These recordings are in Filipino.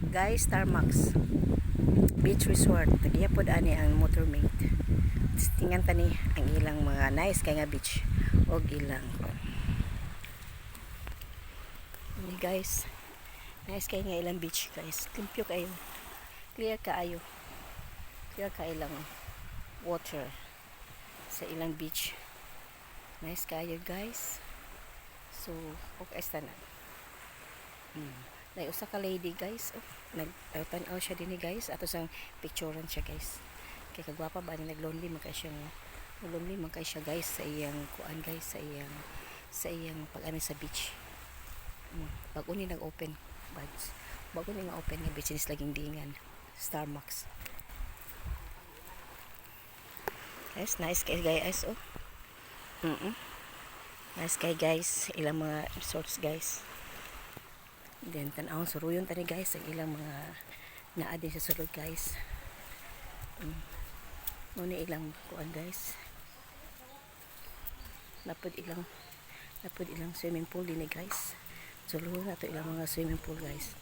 Guys, Starmax Beach Resort. Tagiya pod ani ang motormate. Tingnan tani ang ilang mga nice kay nga beach og ilang ni guys. Nice kay nga ilang beach guys. Limpyo kayo. Clear kaayo. Clear ka ilang water sa ilang beach. Nice kayo guys. So, okay tanan. Nay usa ka lady guys. Nagtanaw siya dinhi guys. Ato sang picturean siya guys. Kay kagwapa ba ni naglonely man kay siya lonely man kay siya guys sa iyang kuan guys sa iyang pag-ani sa beach. Bago ni nag-open buds. Bago ni nga-open nga business laging dingan. Starmax. Yes, nice kay guys oh. Nice kay guys ilang mga resorts guys. Then tan-aw suruyon tani guys ang ilang mga naa din sa sulod guys. Muna ilang kuan guys. Napod ilang swimming pool din guys. Suluhon na to ilang mga swimming pool guys.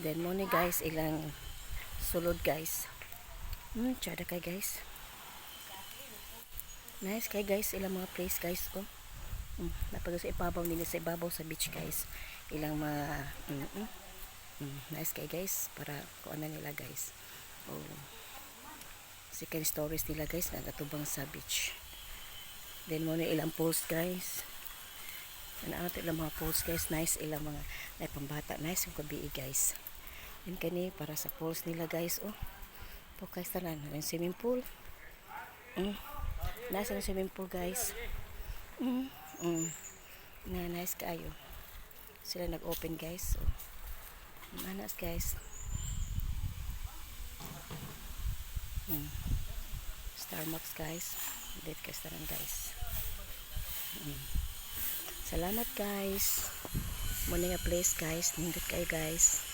Then muna guys ilang sulod guys. Tsada kay guys. Nice kay guys ilang mga place guys oh. Napag sa ibabaw nila sa ibabaw sa beach guys. Ilang mga nice kay guys para kuan na nila guys. Oh. Second stories nila guys nagatubang sa beach. Then muna ilang pools guys. Ano ilang mga pools guys. Nice ilang mga na pambata. Nice yung kabii guys. Yan kani para sa pools nila guys oh. Po guys tanan yung swimming pool. Nice yung swimming pool guys. Na nice kayo. Sila nag-open guys. So, manas guys. Starmax guys. Date guys tanan guys. Salamat guys. Muna nga place guys. Nindot kayo guys.